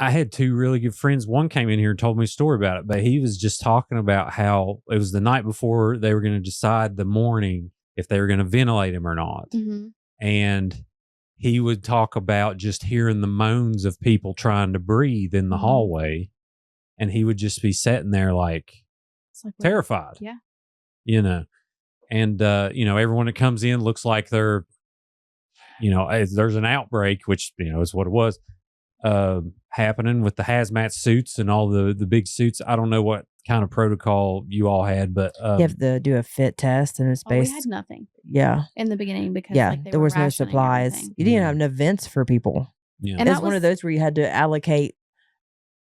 I had two really good friends. One came in here and told me a story about it, but he was just talking about how it was the night before they were going to decide the morning if they were going to ventilate him or not. Mm-hmm. And he would talk about just hearing the moans of people trying to breathe in the hallway. And he would just be sitting there like terrified. Yeah. And, everyone that comes in looks like they're, there's an outbreak, which, is what it was, happening with the hazmat suits and all the big suits. I don't know what kind of protocol you all had, but you have to do a fit test and it's based. We had nothing. Yeah. In the beginning because there was no supplies. Everything. You didn't have enough vents for people. Yeah. And it was one of those where you had to allocate.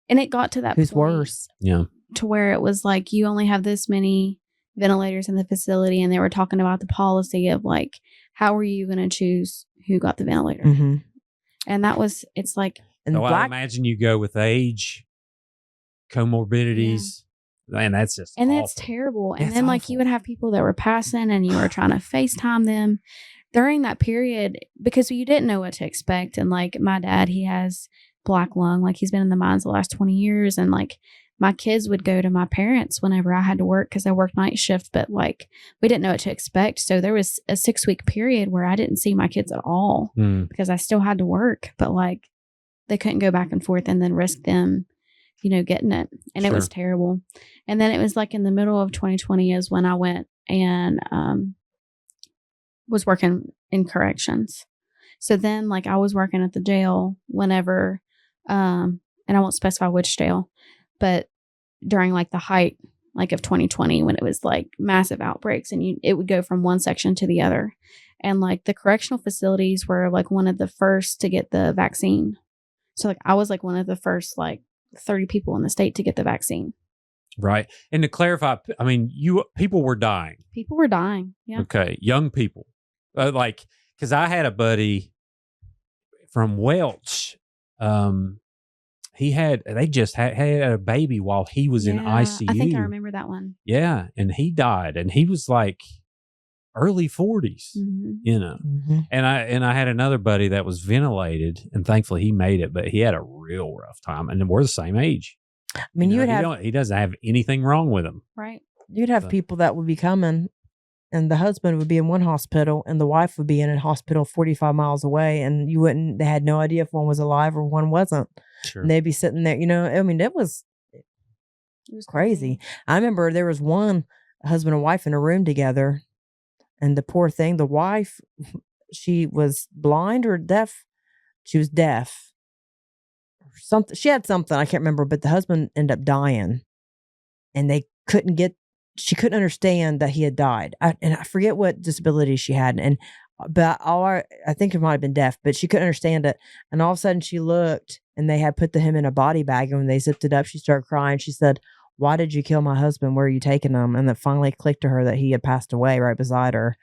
And it got to that who's point worse. Yeah. To where it was like, you only have this many ventilators in the facility. And they were talking about the policy of like, how are you going to choose who got the ventilator? Mm-hmm. And it's like. And I imagine you go with age, comorbidities. Yeah. And that's just and awful. That's terrible. And that's then awful. you would have people that were passing and you were trying to FaceTime them during that period because you didn't know what to expect. And like my dad, he has black lung, like he's been in the mines the last 20 years. And like my kids would go to my parents whenever I had to work because I worked night shift, but like we didn't know what to expect. So there was a 6-week period where I didn't see my kids at all because I still had to work, but like they couldn't go back and forth and then risk them getting it. And It was terrible. And then it was like in the middle of 2020 is when I went and was working in corrections. So then like I was working at the jail whenever, and I won't specify which jail, but during like the height like of 2020 when it was like massive outbreaks and it would go from one section to the other. And like the correctional facilities were like one of the first to get the vaccine. So like I was like one of the first like 30 people in the state to get the vaccine. Right. And to clarify, I mean, people were dying. People were dying. Yeah. Okay. Young people. Because I had a buddy from Welch. They just had a baby while he was in ICU. I think I remember that one. Yeah. And he died. And he was like early 40s, Mm-hmm. And I had another buddy that was ventilated and thankfully he made it, but he had a real rough time and we're the same age. I mean, he doesn't have anything wrong with him. Right. You'd have people that would be coming and the husband would be in one hospital and the wife would be in a hospital 45 miles away and they had no idea if one was alive or one wasn't. Sure. And they'd be sitting there, I mean, it was crazy. I remember there was one husband and wife in a room together. And the poor thing, the wife, she was blind or deaf. She was deaf. Something. She had something, I can't remember, but the husband ended up dying. And she couldn't understand that he had died. I forget what disability she had. But I think it might have been deaf, but she couldn't understand it. And all of a sudden she looked and they had put him in a body bag. And when they zipped it up, she started crying. She said, "Why did you kill my husband? Where are you taking him?" And it finally clicked to her that he had passed away right beside her.